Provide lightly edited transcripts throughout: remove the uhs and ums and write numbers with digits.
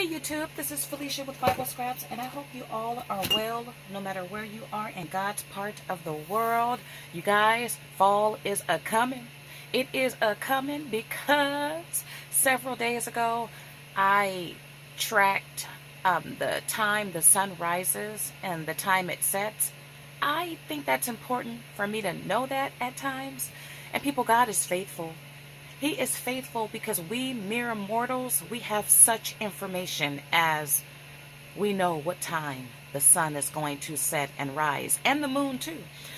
YouTube, this is Felicia with Bible Scraps, and I hope you all are well, no matter where you are in God's part of the world. You guys, fall is a-coming. It is a-coming because several days ago, I tracked the time the sun rises and the time it sets. I think that's important for me to know that at times. And people, God is faithful. He is faithful because we mere mortals, we have such information as we know what time the sun is going to set and rise, and the moon too.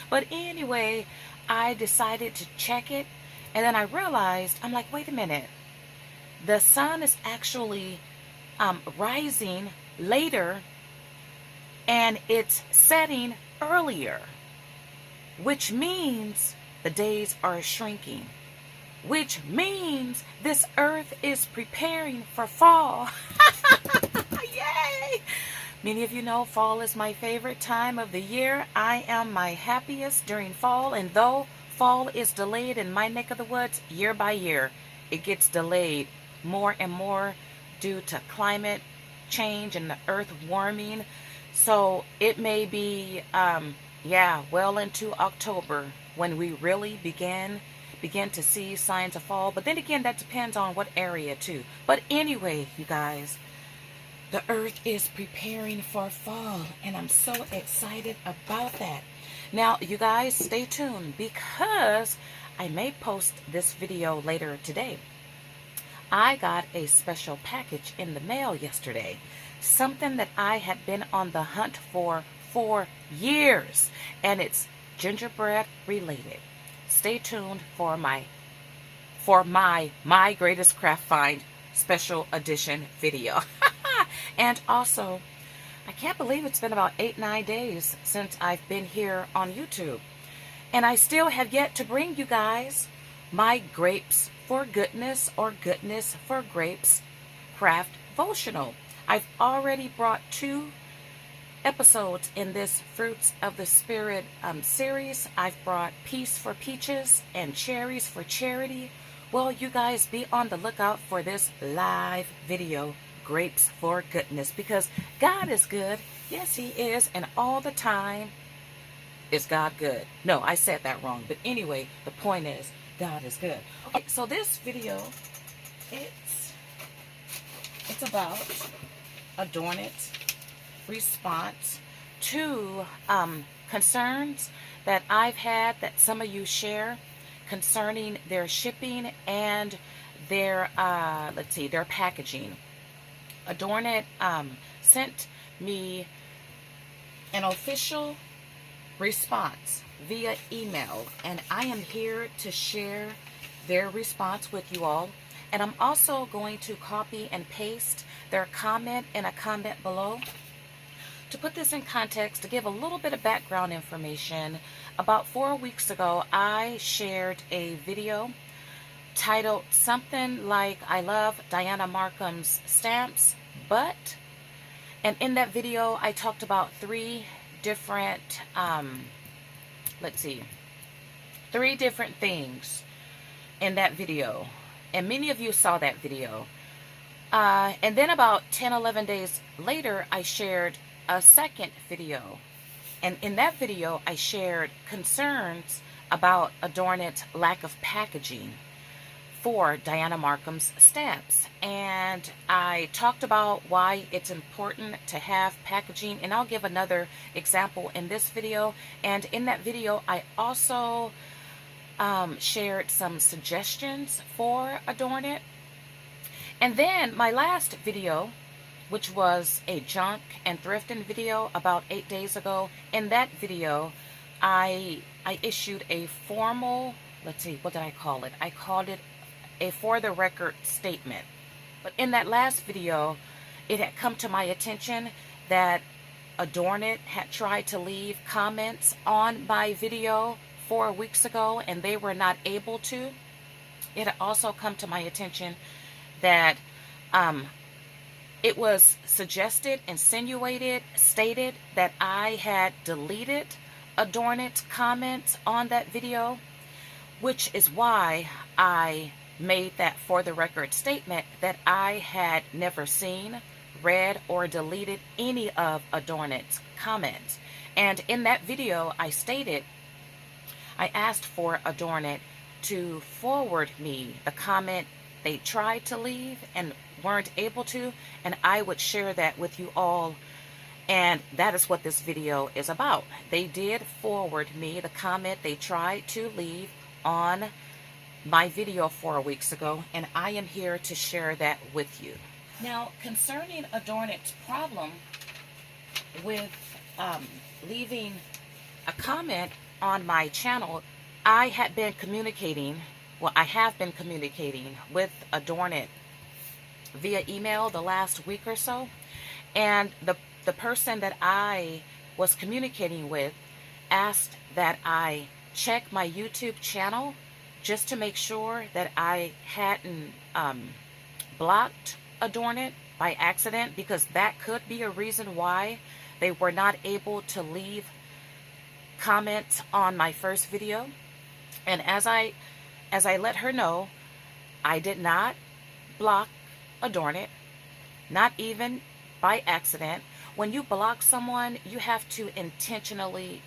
But anyway, I decided to check it, and then I realized, I'm like, wait a minute. The sun is actually rising later, and it's setting earlier, which means the days are shrinking. Which means this earth is preparing for fall. Yay! Many of you know fall is my favorite time of the year. I am my happiest during fall, and though fall is delayed in my neck of the woods year by year, it gets delayed more and more due to climate change and the earth warming. So it may be, well into October when we really begin to see signs of fall. But then again, that depends on what area too. But anyway, you guys, the earth is preparing for fall, and I'm so excited about that. Now, you guys, stay tuned because I may post this video later today. I got a special package in the mail yesterday, something that I had been on the hunt for years, and it's gingerbread related. Stay tuned for my greatest craft find special edition video. And also, I can't believe it's been about 8-9 days since I've been here on YouTube, and I still have yet to bring you guys my grapes for goodness or goodness for grapes craft devotional. I've already brought 2 episodes in this Fruits of the Spirit series. I've brought Peace for Peaches and Cherries for Charity. Well, you guys, be on the lookout for this live video, Grapes for Goodness, because God is good. Yes, He is, and all the time is God good. No, I said that wrong, but anyway, the point is God is good. Okay, so this video, it's about ADORNit response to concerns that I've had that some of you share concerning their shipping and their their packaging. ADORNit sent me an official response via email, and I am here to share their response with you all. And I'm also going to copy and paste their comment in a comment below. To put this in context, to give a little bit of background information, about 4 weeks ago, I shared a video titled something like, I love Dianna Marcum's stamps, but, and in that video, I talked about 3 different, 3 different things in that video. And many of you saw that video. And then about 10-11 days later, I shared a second video, and in that video I shared concerns about ADORNit's lack of packaging for Dianna Marcum's stamps, and I talked about why it's important to have packaging, and I'll give another example in this video. And in that video I also shared some suggestions for ADORNit. And then my last video, which was a junk and thrifting video about 8 days ago. In that video, I issued a formal, what did I call it? I called it a for the record statement. But in that last video, it had come to my attention that ADORNit had tried to leave comments on my video 4 weeks ago, and they were not able to. It had also come to my attention that it was suggested, insinuated, stated that I had deleted ADORNit's comments on that video, which is why I made that for the record statement that I had never seen, read or deleted any of ADORNit's comments. And in that video, I asked for ADORNit to forward me the comment they tried to leave and weren't able to, and I would share that with you all. And that is what this video is about. They did forward me the comment they tried to leave on my video 4 weeks ago, and I am here to share that with you. Now, concerning ADORNit's problem with leaving a comment on my channel, I have been communicating with ADORNit via email the last week or so, and the person that I was communicating with asked that I check my YouTube channel just to make sure that I hadn't blocked ADORNit by accident, because that could be a reason why they were not able to leave comments on my first video. And as I let her know, I did not block ADORNit, not even by accident. When you block someone, you have to intentionally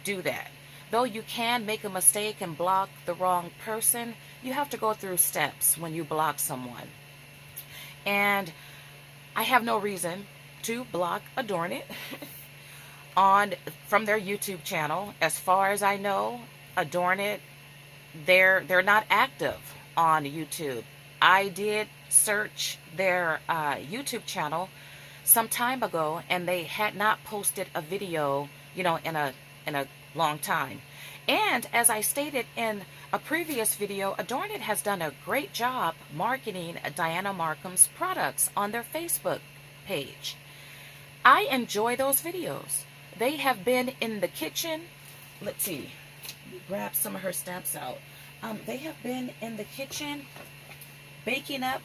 do that. Though you can make a mistake and block the wrong person, you have to go through steps when you block someone. And I have no reason to block ADORNit from their YouTube channel. As far as I know, ADORNit, they're not active on YouTube. I did search their YouTube channel some time ago, and they had not posted a video, in a long time. And as I stated in a previous video, ADORNit has done a great job marketing Dianna Marcum's products on their Facebook page. I enjoy those videos. They have been in the kitchen. Let's see. Grab some of her stamps out. They have been in the kitchen baking up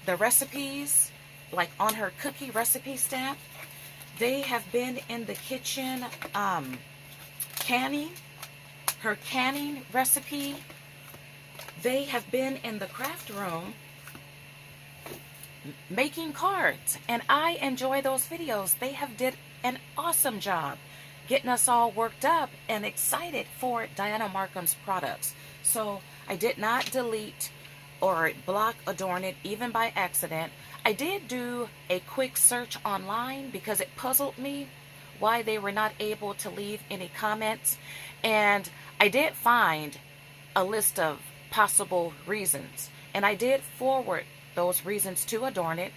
the recipes, like on her cookie recipe stamp. They have been in the kitchen canning, her canning recipe. They have been in the craft room making cards, and I enjoy those videos. They have did an awesome job getting us all worked up and excited for Dianna Marcum's products. So I did not delete or block ADORNit even by accident. I did do a quick search online because it puzzled me why they were not able to leave any comments, and I did find a list of possible reasons, and I did forward those reasons to ADORNit.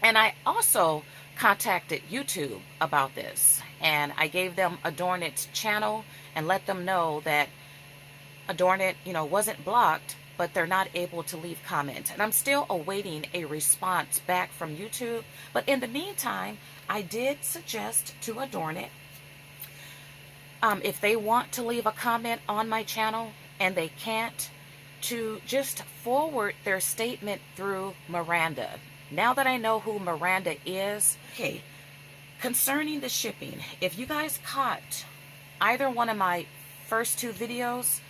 And I also contacted YouTube about this, and I gave them ADORNit's channel and let them know that ADORNit, wasn't blocked, but they're not able to leave comments. And I'm still awaiting a response back from YouTube. But in the meantime, I did suggest to ADORNit, if they want to leave a comment on my channel and they can't, to just forward their statement through Miranda. Now that I know who Miranda is, okay, concerning the shipping, if you guys caught either one of my first two videos,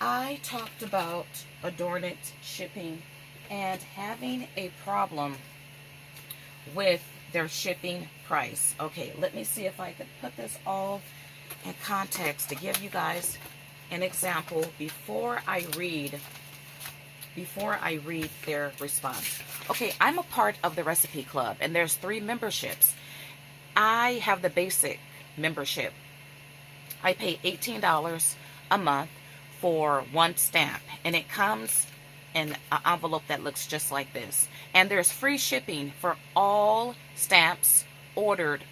I talked about ADORNit shipping and having a problem with their shipping price. Okay, let me see if I could put this all in context to give you guys an example before I read their response. Okay, I'm a part of the Recipe Club, and there's 3 memberships. I have the basic membership. I pay $18 a month for 1 stamp, and it comes in an envelope that looks just like this. And there's free shipping for all stamps ordered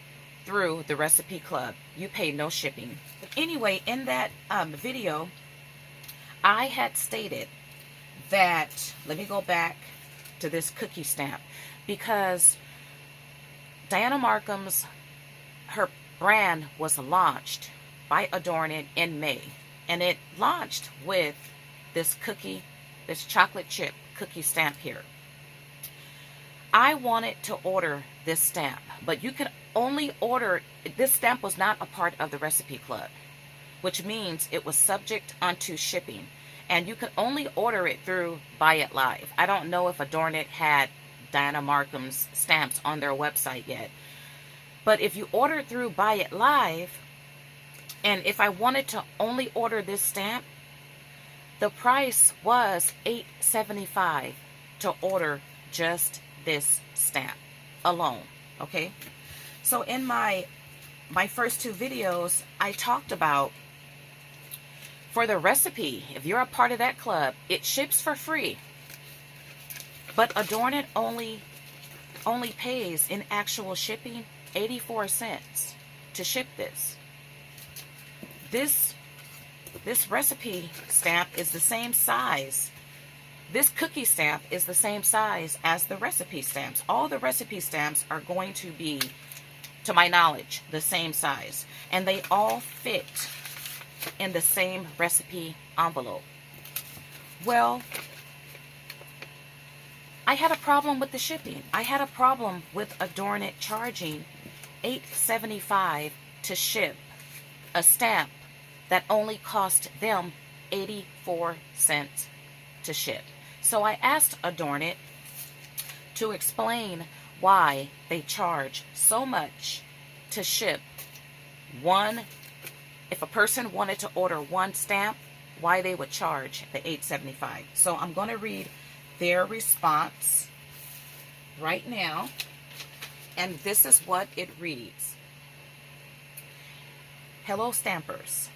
through the Recipe Club. You pay no shipping. But anyway, in that video, I had stated that, let me go back to this cookie stamp, because Dianna Marcum's, her brand was launched by ADORNit in May, and it launched with this chocolate chip cookie stamp here. I wanted to order this stamp, but you can only order, this stamp was not a part of the Recipe Club, which means it was subject unto shipping, and you could only order it through Buy It Live. I don't know if ADORNit had Dianna Marcum's stamps on their website yet. But if you order through Buy It Live, and if I wanted to only order this stamp, the price was $8.75 to order just this stamp alone. Okay, so in my first two videos, I talked about, for the recipe, if you're a part of that club, it ships for free. But ADORNit only pays in actual shipping 84 cents to ship this. This recipe stamp is the same size. This cookie stamp is the same size as the recipe stamps. All the recipe stamps are going to be, to my knowledge, the same size. And they all fit in the same recipe envelope. Well, I had a problem with the shipping. I had a problem with ADORNit charging $8.75 to ship a stamp that only cost them 84 cents to ship. So I asked ADORNit to explain why they charge so much to ship one. If a person wanted to order one stamp, why they would charge the $8.75. So I'm going to read their response right now, and this is what it reads. Hello Stampers,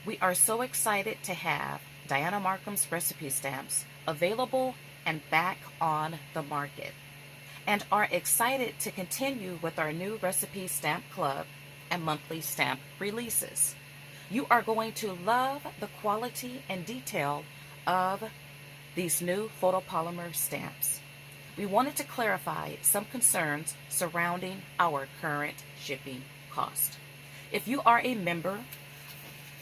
we are so excited to have Dianna Marcum's recipe stamps available and back on the market, and are excited to continue with our new recipe stamp club and monthly stamp releases. You are going to love the quality and detail of these new photopolymer stamps. We wanted to clarify some concerns surrounding our current shipping cost. If you are a member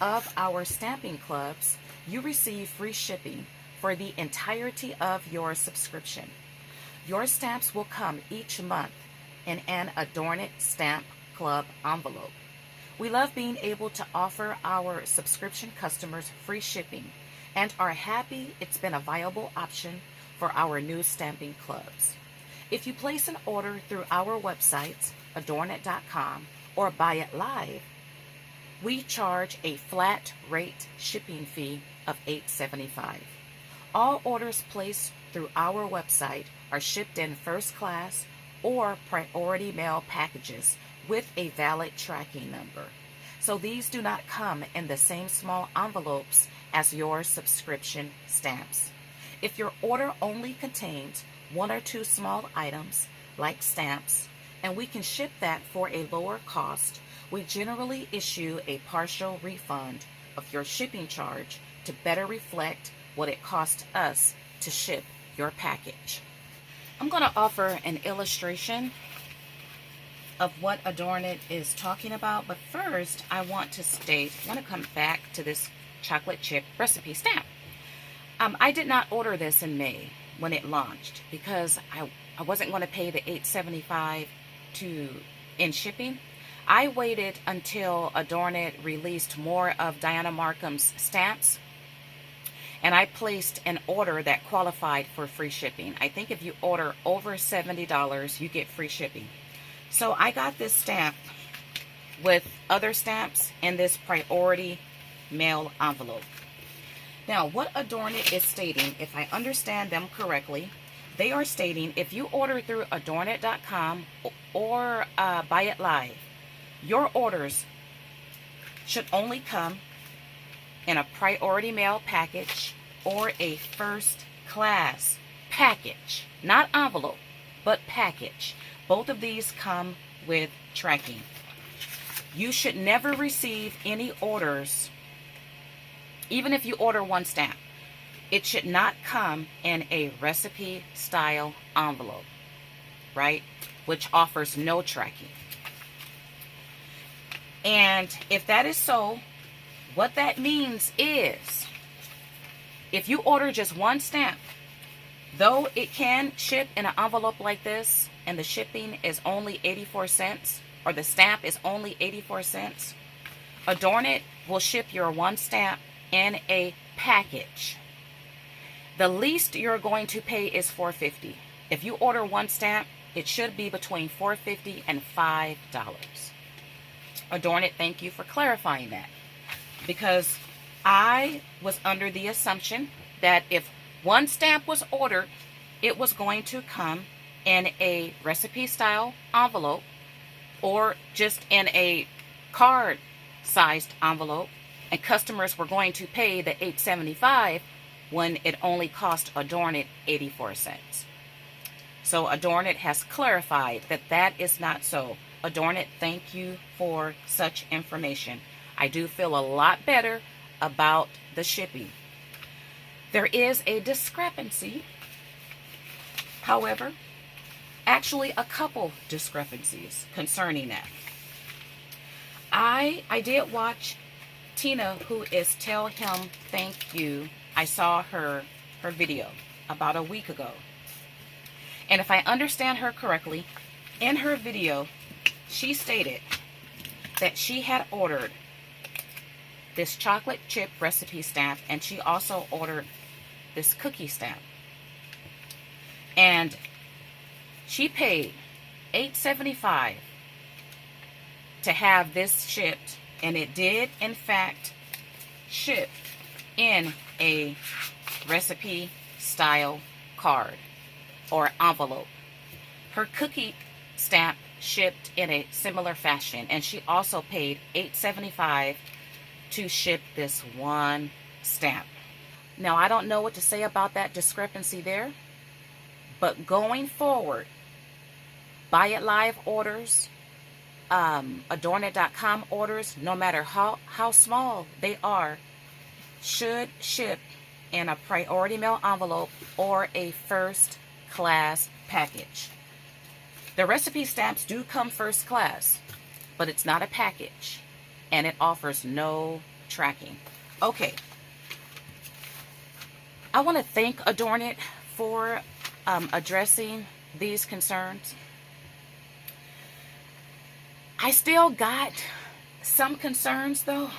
of our stamping clubs, you receive free shipping for the entirety of your subscription. Your stamps will come each month in an ADORNit Stamp Club envelope. We love being able to offer our subscription customers free shipping and are happy it's been a viable option for our new stamping clubs. If you place an order through our websites, adornit.com or Buy It Live, we charge a flat rate shipping fee of $8.75. All orders placed through our website are shipped in first class or priority mail packages with a valid tracking number. So these do not come in the same small envelopes as your subscription stamps. If your order only contains one or two small items, like stamps, and we can ship that for a lower cost, we generally issue a partial refund of your shipping charge to better reflect what it cost us to ship your package. I'm going to offer an illustration of what ADORNit is talking about, but first I want to come back to this chocolate chip recipe stamp. I did not order this in May when it launched because I wasn't going to pay the $8.75 in shipping. I waited until ADORNit released more of Dianna Marcum's stamps, and I placed an order that qualified for free shipping. I think if you order over $70, you get free shipping. So I got this stamp with other stamps in this priority mail envelope. Now, what ADORNit is stating, if I understand them correctly, they are stating if you order through adornit.com or Buy It Live, your orders should only come in a priority mail package or a first class package. Not envelope, but package. Both of these come with tracking. You should never receive any orders, even if you order one stamp. It should not come in a recipe style envelope, right? Which offers no tracking. And if that is so, what that means is if you order just one stamp, though it can ship in an envelope like this and the shipping is only 84 cents, or the stamp is only 84 cents, ADORNit will ship your one stamp in a package. The least you're going to pay is $4.50. If you order one stamp, it should be between $4.50 and $5. ADORNit, thank you for clarifying that, because I was under the assumption that if one stamp was ordered, it was going to come in a recipe style envelope or just in a card sized envelope, and customers were going to pay the $8.75 when it only cost ADORNit 84 cents. So ADORNit has clarified that that is not so. ADORNit, thank you for such information. I do feel a lot better about the shipping. There is a discrepancy, however, actually a couple discrepancies concerning that. I did watch Tina, who is Tell Him Thank You. I saw her video about a week ago. And if I understand her correctly, in her video, she stated that she had ordered this chocolate chip recipe stamp, and she also ordered this cookie stamp. And she paid $8.75 to have this shipped, and it did, in fact, ship in a recipe style card or envelope. Her cookie stamp shipped in a similar fashion, and she also paid $8.75 to ship this one stamp. Now, I don't know what to say about that discrepancy there, but going forward, Buy It Live orders, ADORNit.com orders, no matter how small they are, should ship in a priority mail envelope or a first class package. The recipe stamps do come first class, but it's not a package, and it offers no tracking. Okay, I want to thank ADORNit for addressing these concerns. I still got some concerns though,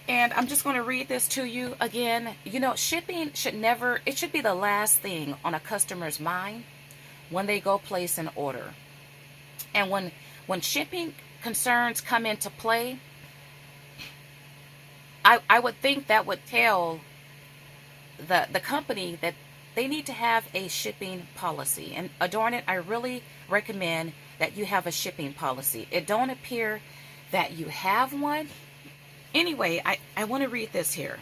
and I'm just going to read this to you again. You know, shipping should never, it should be the last thing on a customer's mind when they go place an order. And when shipping concerns come into play, I would think that would tell the company that they need to have a shipping policy. And ADORNit, I really recommend that you have a shipping policy. It don't appear that you have one. Anyway, I want to read this here.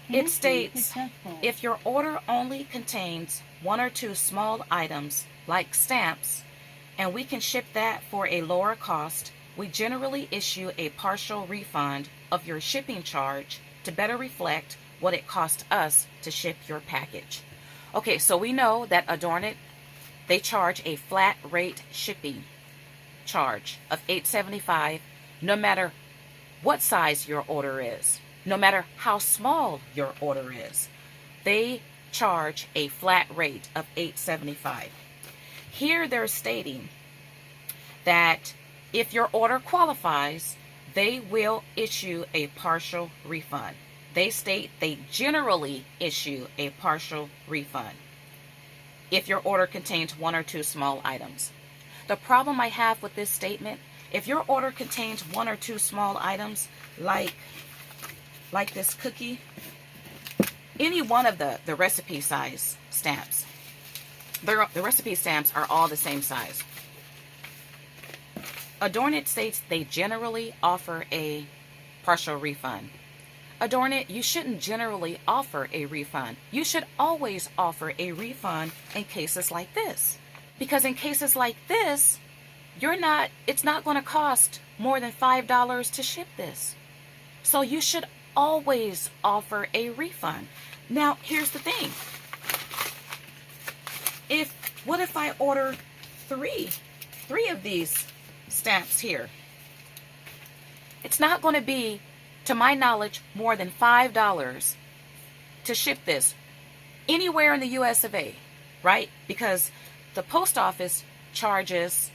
It states, if your order only contains one or two small items like stamps, and we can ship that for a lower cost, we generally issue a partial refund of your shipping charge to better reflect what it cost us to ship your package. Okay, so we know that ADORNit, they charge a flat rate shipping charge of $8.75 no matter what size your order is, no matter how small your order is. They charge a flat rate of $8.75. Here they're stating that if your order qualifies, they will issue a partial refund. They state they generally issue a partial refund if your order contains one or two small items. The problem I have with this statement, if your order contains one or two small items, like this cookie, any one of the recipe size stamps, the recipe stamps are all the same size. ADORNit states they generally offer a partial refund. ADORNit, you shouldn't generally offer a refund. You should always offer a refund in cases like this. Because in cases like this, it's not going to cost more than $5 to ship this. So you should always offer a refund. Now, here's the thing. What if I order three of these stamps here? It's not going to be, to my knowledge, more than $5 to ship this anywhere in the US of A, right? Because the post office charges,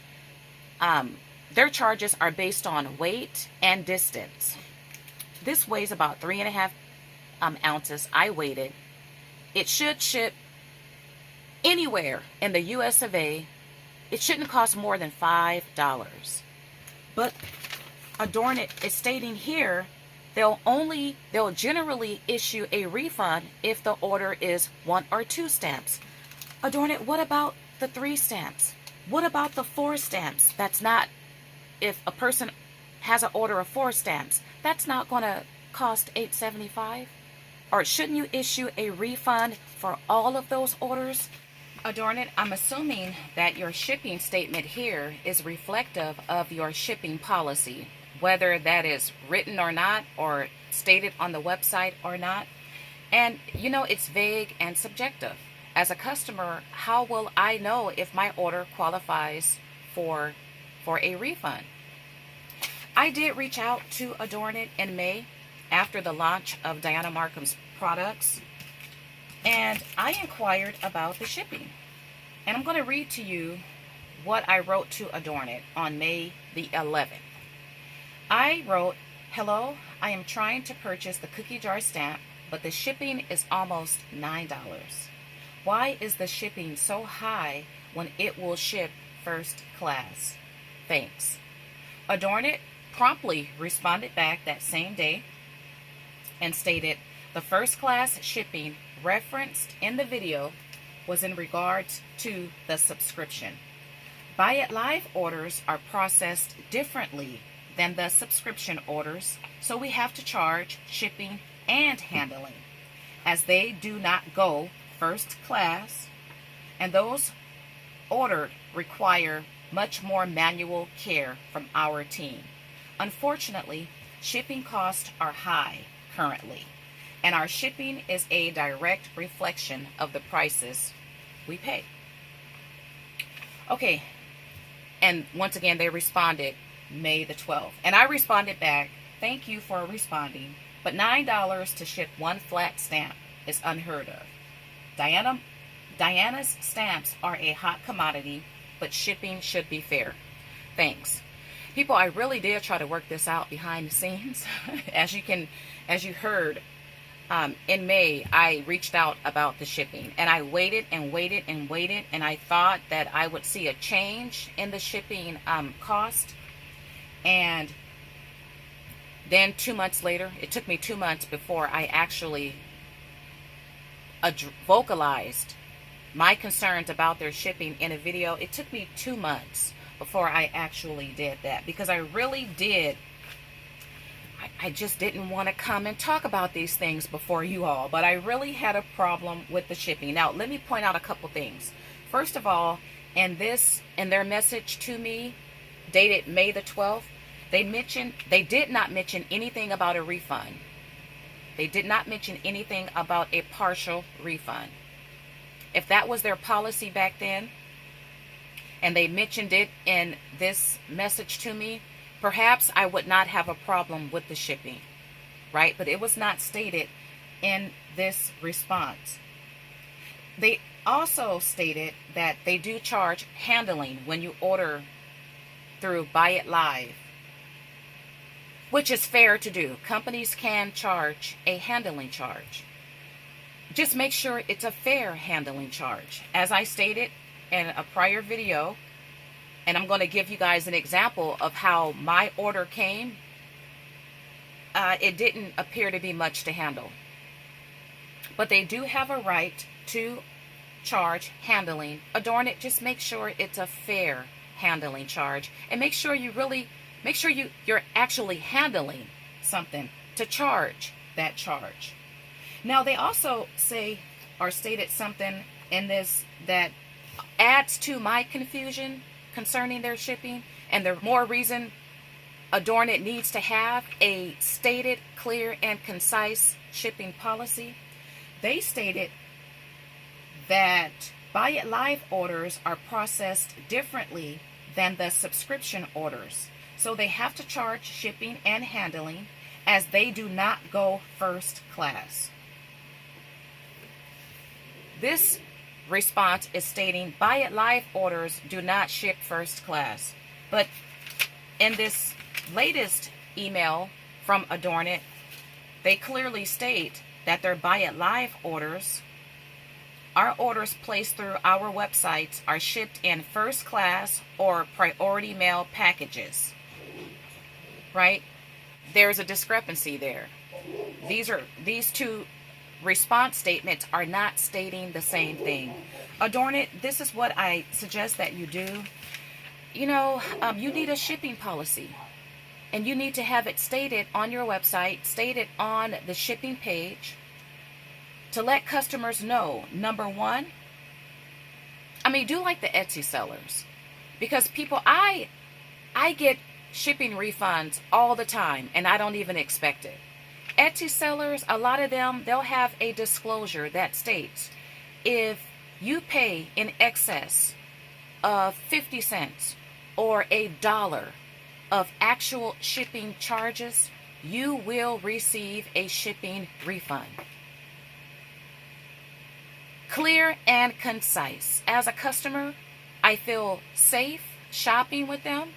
their charges are based on weight and distance. This weighs about 3.5 ounces. I weighed it. It should ship anywhere in the US of A, it shouldn't cost more than $5. But ADORNit is stating here they'll generally issue a refund if the order is 1 or 2 stamps. ADORNit, what about the 3 stamps? What about the 4 stamps? That's not, if a person has an order of 4 stamps, that's not going to cost $8.75? Or shouldn't you issue a refund for all of those orders? ADORNit, I'm assuming that your shipping statement here is reflective of your shipping policy, whether that is written or not, or stated on the website or not. And you know, it's vague and subjective. As a customer, how will I know if my order qualifies for a refund? I did reach out to ADORNit in May after the launch of Dianna Marcum's products, and I inquired about the shipping. And I'm going to read to you what I wrote to ADORNit on May the 11th. I wrote, "Hello, I am trying to purchase the cookie jar stamp, but the shipping is almost $9. Why is the shipping so high when it will ship first class? Thanks." ADORNit promptly responded back that same day and stated the first class shipping referenced in the video was in regards to the subscription. Buy it live orders are processed differently than the subscription orders, so we have to charge shipping and handling, as they do not go first class, and those ordered require much more manual care from our team. Unfortunately, shipping costs are high currently, and our shipping is a direct reflection of the prices we pay. Okay, and once again they responded May the 12th, and I responded back, "Thank you for responding, but $9 to ship 1 flat stamp is unheard of. Dianna's stamps are a hot commodity, but shipping should be fair. Thanks." People, I really did try to work this out behind the scenes. As you heard, in May, I reached out about the shipping, and I waited and waited and waited, and I thought that I would see a change in the shipping cost. And then 2 months later, it took me 2 months before I actually vocalized my concerns about their shipping in a video. It took me 2 months before I actually did that, because I really did. I just didn't want to come and talk about these things before you all, but I really had a problem with the shipping. Now, let me point out a couple things. First of all, in their message to me, dated May the 12th, they did not mention anything about a refund. They did not mention anything about a partial refund. If that was their policy back then, and they mentioned it in this message to me, perhaps I would not have a problem with the shipping, right? But it was not stated in this response. They also stated that they do charge handling when you order through Buy It Live, which is fair to do. Companies can charge a handling charge. Just make sure it's a fair handling charge. As I stated in a prior video, and I'm going to give you guys an example of how my order came, it didn't appear to be much to handle. But they do have a right to charge handling. ADORNit, just make sure it's a fair handling charge, and make sure you're actually handling something to charge that charge. Now, they also say or stated something in this that adds to my confusion concerning their shipping, and the more reason ADORNit needs to have a stated, clear, and concise shipping policy. They stated that Buy It Live orders are processed differently than the subscription orders, so they have to charge shipping and handling, as they do not go first class. This response is stating Buy It Live orders do not ship first class. But in this latest email from ADORNit, they clearly state that their Buy It Live orders Our orders placed through our websites are shipped in first class or priority mail packages, right? There's a discrepancy there. These two response statements are not stating the same thing. ADORNit, this is what I suggest that you do. You need a shipping policy, and you need to have it stated on your website, stated on the shipping page, to let customers know, number one, do like the Etsy sellers, because people, I get shipping refunds all the time, and I don't even expect it. Etsy sellers, a lot of them, they'll have a disclosure that states, if you pay in excess of 50 cents or $1 of actual shipping charges, you will receive a shipping refund. Clear and concise. As a customer, I feel safe shopping with them.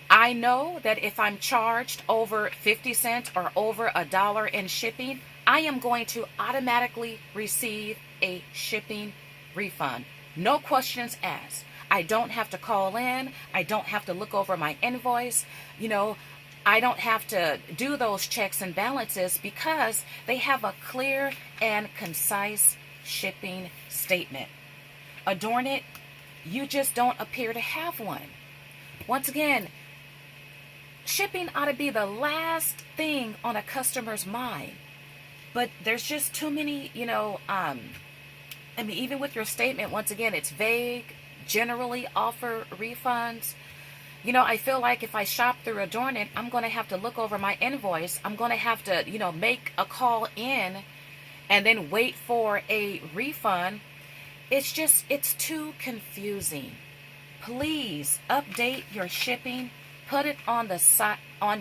I know that if I'm charged over 50 cents or over $1 in shipping, I am going to automatically receive a shipping refund. No questions asked. I don't have to call in. I don't have to look over my invoice. I don't have to do those checks and balances because they have a clear and concise shipping statement. ADORNit, you just don't appear to have one. Once again, shipping ought to be the last thing on a customer's mind. But there's just too many, even with your statement, once again, it's vague, generally offer refunds. I feel like if I shop through ADORNit, I'm going to have to look over my invoice. I'm going to have to, make a call in and then wait for a refund. It's too confusing. Please update your shipping. Put it on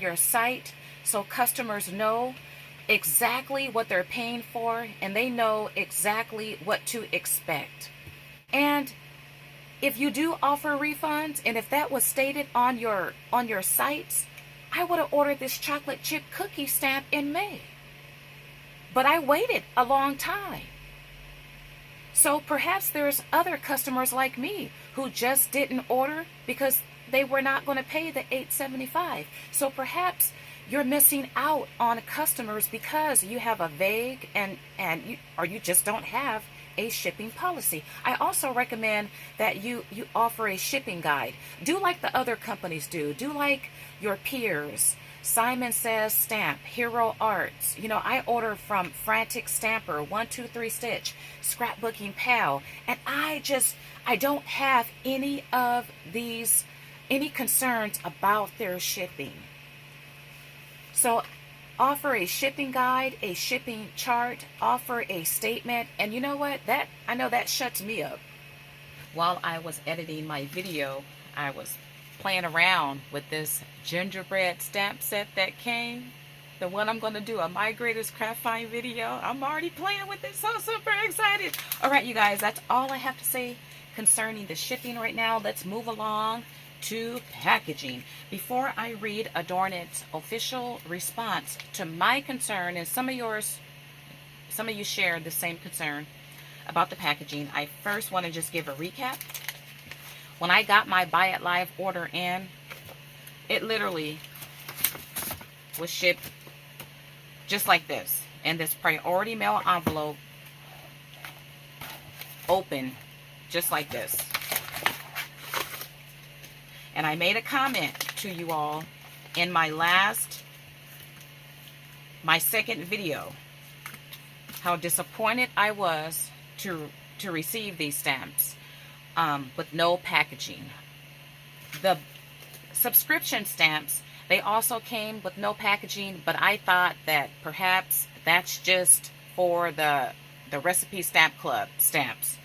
your site so customers know exactly what they're paying for, and they know exactly what to expect. And if you do offer refunds, and if that was stated on your sites, I would have ordered this chocolate chip cookie stamp in May. But I waited a long time. So perhaps there's other customers like me who just didn't order because they were not going to pay the $8.75. So perhaps you're missing out on customers because you have a vague or you just don't have a shipping policy. I also recommend that you offer a shipping guide. Do like the other companies do. Do like your peers. Simon Says Stamp, Hero Arts. I order from Frantic Stamper, 123 Stitch, Scrapbooking Pal, and I don't have any concerns about their shipping. So offer a shipping guide, a shipping chart, offer a statement, and you know what? I know that shuts me up. While I was editing my video, I was playing around with this gingerbread stamp set that came. The one I'm going to do a My Greatest Craft Find video. I'm already playing with it, so super excited. All right, you guys, that's all I have to say concerning the shipping right now. Let's move along to packaging. Before I read ADORNit's official response to my concern, and some of you shared the same concern about the packaging, I first want to just give a recap. When I got my Buy It Live order in, it literally was shipped just like this, in this priority mail envelope, open just like this. And I made a comment to you all in my second video, how disappointed I was to receive these stamps with no packaging. The subscription stamps, they also came with no packaging, but I thought that perhaps that's just for the Recipe Stamp Club stamps.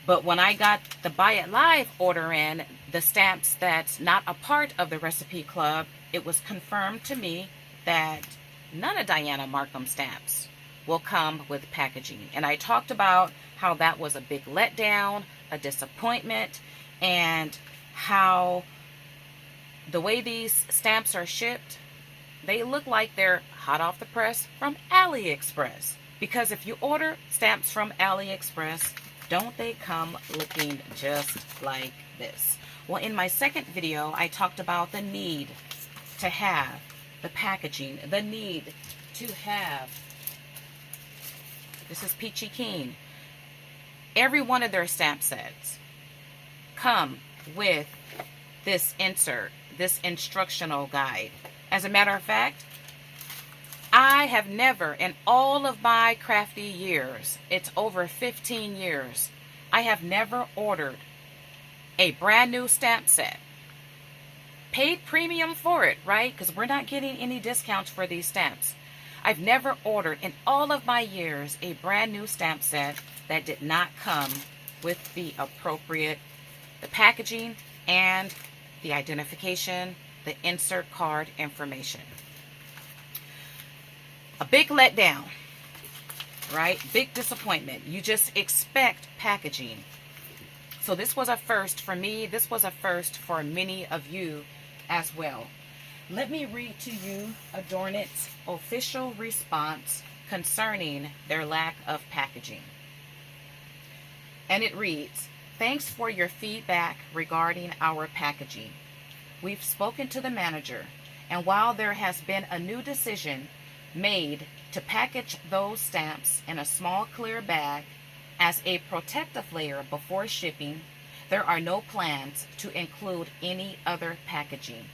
But when I got the Buy It Live order in, the stamps that's not a part of the Recipe Club, it was confirmed to me that none of Dianna Marcum stamps will come with packaging. And I talked about how that was a big letdown, a disappointment, and how the way these stamps are shipped, they look like they're hot off the press from AliExpress. Because if you order stamps from AliExpress, don't they come looking just like this? Well, in my second video, I talked about the need to have the packaging, the need to have, this is Peachy Keen, every one of their stamp sets come with this insert, this instructional guide. As a matter of fact, I have never, in all of my crafty years, it's over 15 years, I have never ordered a brand new stamp set. Paid premium for it, right? Because we're not getting any discounts for these stamps. I've never ordered in all of my years a brand new stamp set that did not come with the appropriate, the packaging and the identification, the insert card information. A big letdown, right? Big disappointment. You just expect packaging. So this was a first for me. This was a first for many of you as well. Let me read to you ADORNit's official response concerning their lack of packaging. And it reads, "Thanks for your feedback regarding our packaging. We've spoken to the manager, and while there has been a new decision made to package those stamps in a small clear bag as a protective layer before shipping, there are no plans to include any other packaging.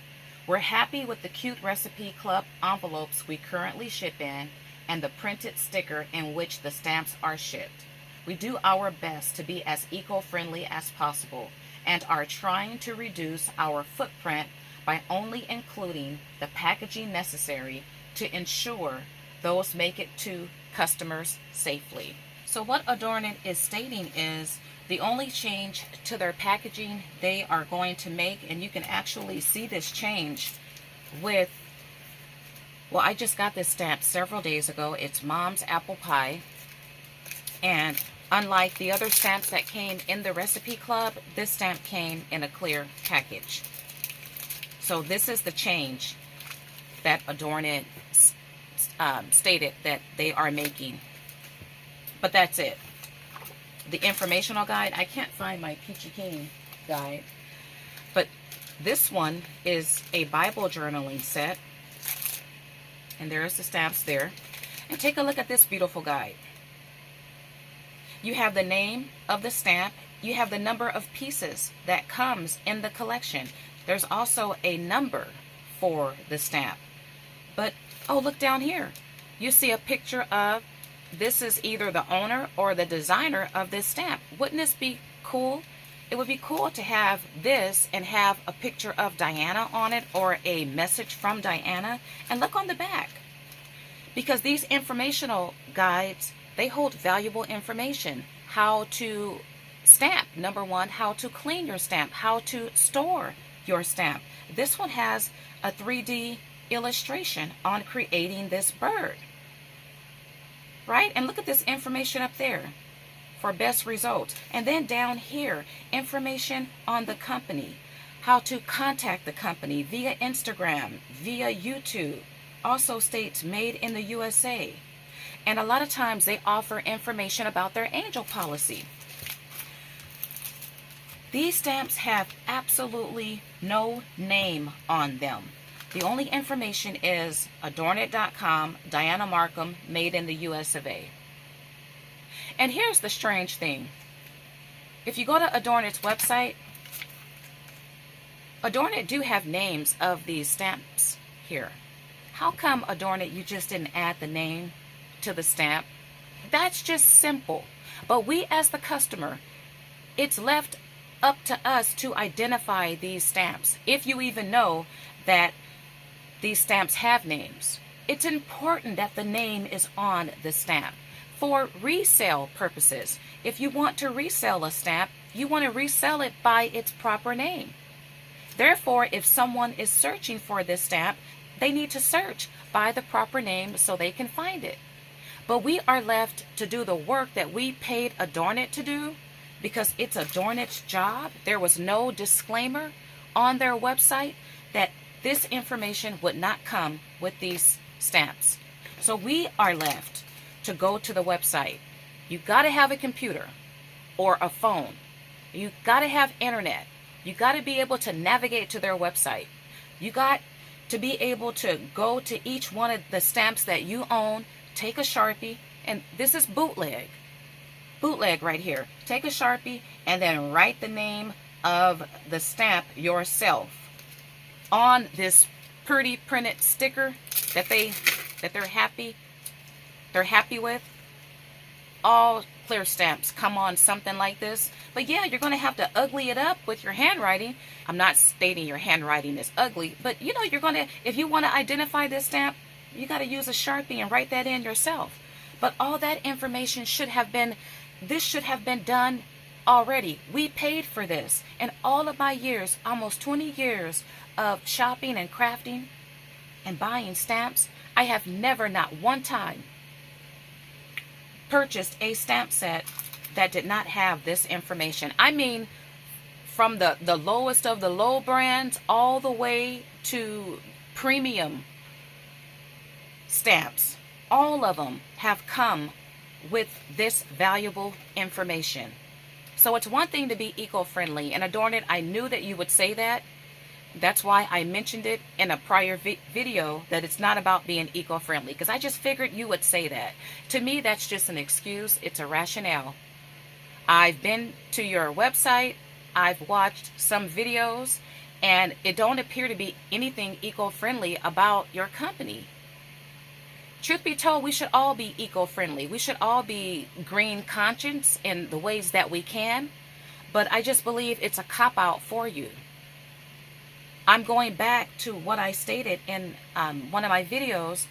We're happy with the cute Recipe Club envelopes we currently ship in and the printed sticker in which the stamps are shipped. We do our best to be as eco-friendly as possible and are trying to reduce our footprint by only including the packaging necessary to ensure those make it to customers safely." So what ADORNit is stating is the only change to their packaging they are going to make, and you can actually see this change with, well, I just got this stamp several days ago. It's Mom's Apple Pie. And unlike the other stamps that came in the Recipe Club, this stamp came in a clear package. So this is the change that ADORNit stated that they are making. But that's it. The informational guide, I can't find my Peachy Keen guide, but this one is a Bible journaling set, and there's the stamps there. And take a look at this beautiful guide. You have the name of the stamp, you have the number of pieces that comes in the collection. There's also a number for the stamp. But oh, look down here. You see a picture of, this is either the owner or the designer of this stamp. Wouldn't this be cool? It would be cool to have this and have a picture of Dianna on it or a message from Dianna. And look on the back. Because these informational guides, they hold valuable information. How to stamp, number one, how to clean your stamp, how to store your stamp. This one has a 3D illustration on creating this bird. Right? And look at this information up there for best results. And then down here, information on the company, how to contact the company via Instagram, via YouTube. Also states made in the USA. And a lot of times they offer information about their angel policy. These stamps have absolutely no name on them. The only information is ADORNit.com, Dianna Marcum, made in the US of A. And here's the strange thing. If you go to ADORNit's website, ADORNit do have names of these stamps here. How come, ADORNit, you just didn't add the name to the stamp? That's just simple. But we as the customer, it's left up to us to identify these stamps. If you even know that these stamps have names, it's important that the name is on the stamp. For resale purposes, if you want to resell a stamp, you want to resell it by its proper name. Therefore, if someone is searching for this stamp, they need to search by the proper name so they can find it. But we are left to do the work that we paid ADORNit to do because it's ADORNit's job. There was no disclaimer on their website that this information would not come with these stamps. So we are left to go to the website. You got to have a computer or a phone. You got to have internet. You got to be able to navigate to their website. You got to be able to go to each one of the stamps that you own, take a Sharpie, and this is bootleg. Bootleg right here. Take a Sharpie and then write the name of the stamp yourself on this pretty printed sticker that they're happy with. All clear stamps come on something like this. But yeah, you're going to have to ugly it up with your handwriting. I'm not stating your handwriting is ugly, but you know, you're going to, if you want to identify this stamp, you got to use a Sharpie and write that in yourself. But all that information should have been done already. We paid for this. And all of my years, almost 20 years of shopping and crafting and buying stamps, I have never, not one time, purchased a stamp set that did not have this information. I mean, from the lowest of the low brands all the way to premium stamps. All of them have come with this valuable information. So it's one thing to be eco-friendly, and ADORNit, I knew that you would say that. That's why I mentioned it in a prior video, that it's not about being eco-friendly, because I just figured you would say that. To me, that's just an excuse. It's a rationale. I've been to your website. I've watched some videos, and it don't appear to be anything eco-friendly about your company. Truth be told, we should all be eco-friendly. We should all be green conscious in the ways that we can. But I just believe it's a cop-out for you. I'm going back to what I stated in one of my videos.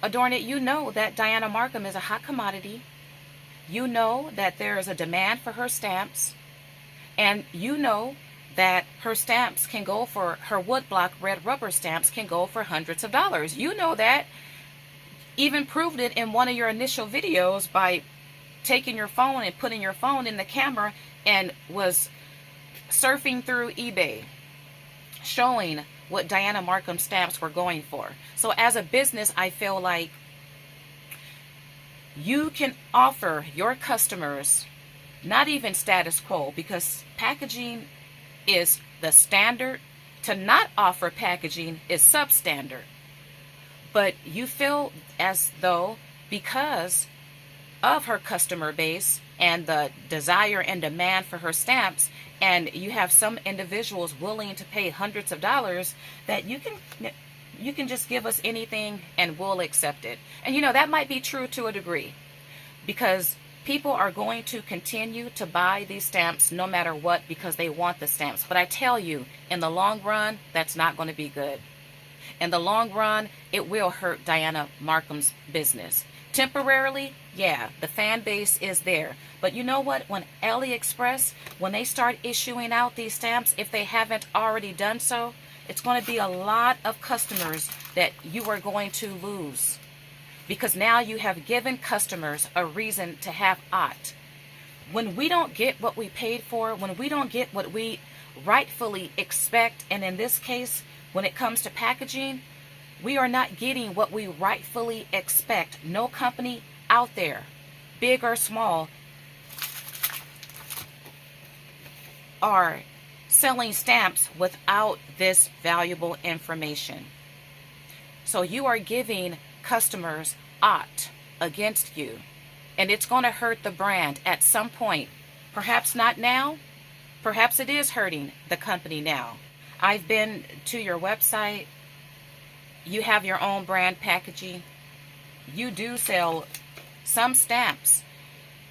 ADORNit, you know that Dianna Marcum is a hot commodity. You know that there is a demand for her stamps. And you know that her stamps can go for, her woodblock red rubber stamps can go for hundreds of dollars. You know that. Even proved it in one of your initial videos by taking your phone and putting your phone in the camera and was surfing through eBay, showing what Dianna Marcum stamps were going for. So as a business, I feel like you can offer your customers not even status quo, because packaging is the standard. To not offer packaging is substandard. But you feel as though because of her customer base and the desire and demand for her stamps, and you have some individuals willing to pay hundreds of dollars, that you can just give us anything and we'll accept it. And you know, that might be true to a degree, because people are going to continue to buy these stamps no matter what, because they want the stamps. But I tell you, in the long run, that's not going to be good. In the long run, it will hurt Dianna Marcum's business. Temporarily, yeah, the fan base is there. But you know what? When AliExpress, when they start issuing out these stamps, if they haven't already done so, it's going to be a lot of customers that you are going to lose. Because now you have given customers a reason to have OT. When we don't get what we paid for, when we don't get what we rightfully expect, and in this case, when it comes to packaging, we are not getting what we rightfully expect. No company out there, big or small, are selling stamps without this valuable information. So you are giving customers OT against you, and it's going to hurt the brand at some point. Perhaps not now, perhaps it is hurting the company now. I've been to your website. You have your own brand packaging. You do sell some stamps,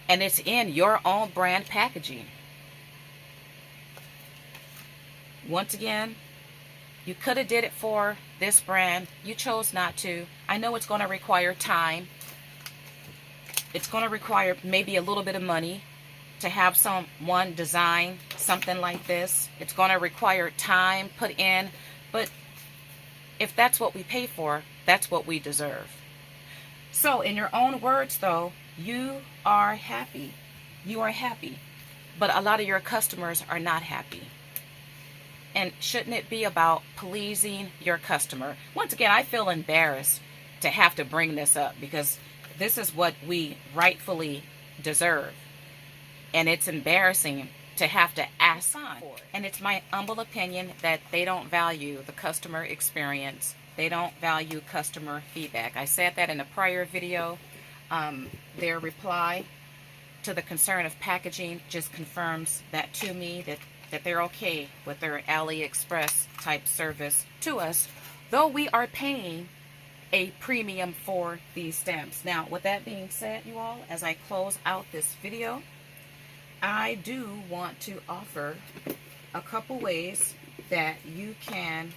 and it's in your own brand packaging. Once again, you could have did it for this brand. You chose not to. I know it's going to require time. It's going to require maybe a little bit of money to have someone design something like this. It's going to require time put in, but if that's what we pay for, that's what we deserve. So in your own words though, you are happy. You are happy, but a lot of your customers are not happy. And shouldn't it be about pleasing your customer? Once again, I feel embarrassed to have to bring this up, because This is what we rightfully deserve. And it's embarrassing to have to ask for it. And it's my humble opinion that they don't value the customer experience. They don't value customer feedback. I said that in a prior video. Their reply to the concern of packaging just confirms that to me, that they're okay with their AliExpress type service to us, though we are paying a premium for these stamps. Now, with that being said, you all, as I close out this video, I do want to offer a couple ways that you can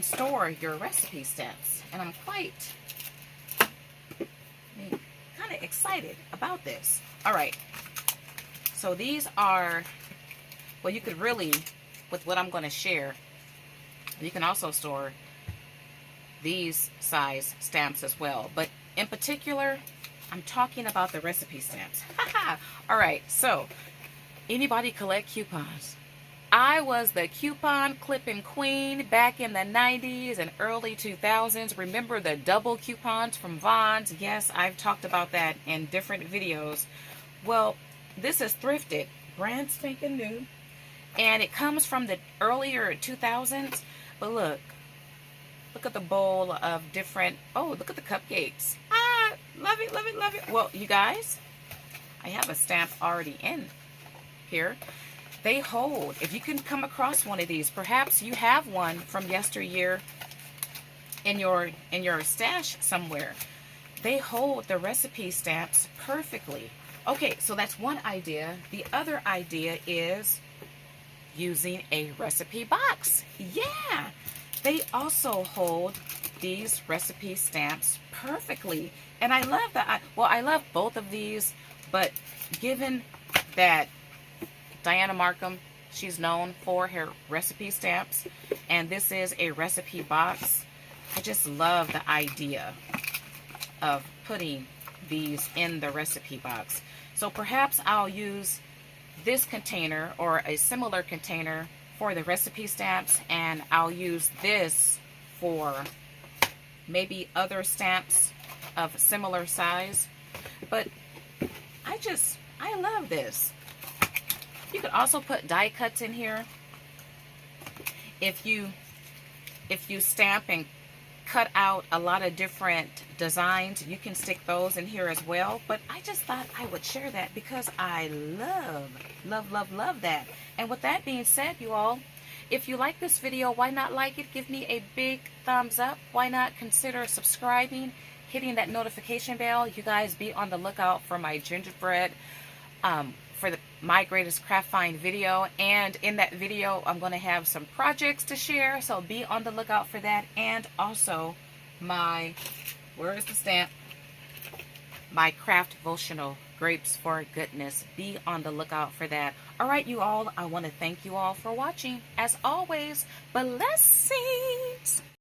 store your recipe stamps. And I'm quite kind of excited about this. All right. So these are, well, you could really, with what I'm going to share, you can also store these size stamps as well. But in particular, I'm talking about the recipe stamps. All right, so anybody collect coupons? I was the coupon clipping queen back in the 90s and early 2000s. Remember the double coupons from Vons? Yes, I've talked about that in different videos. Well, this is thrifted, brand spanking new, and it comes from the earlier 2000s. But look at the bowl of different, oh, look at the cupcakes. Ah, love it, love it, love it. Well, you guys, I have a stamp already in here. They hold, if you can come across one of these, perhaps you have one from yesteryear in your stash somewhere. They hold the recipe stamps perfectly. Okay, so that's one idea. The other idea is using a recipe box. Yeah, they also hold these recipe stamps perfectly. And I love that. Well, I love both of these, but given that Dianna Marcum, she's known for her recipe stamps, and this is a recipe box, I just love the idea of putting these in the recipe box. So perhaps I'll use this container or a similar container for the recipe stamps, and I'll use this for maybe other stamps of similar size. But I love this. You could also put die cuts in here. If you stamp and cut out a lot of different designs, you can stick those in here as well. But I just thought I would share that because I love that. And with that being said, you all, if you like this video, why not like it? Give me a big thumbs up. Why not consider subscribing, hitting that notification bell? You guys be on the lookout for my gingerbread, for my greatest craft find video. And in that video, I'm going to have some projects to share, so be on the lookout for that. And also my, where is the stamp? My craft devotional, Grapes for Goodness. Be on the lookout for that. All right, you all, I want to thank you all for watching. As always, blessings.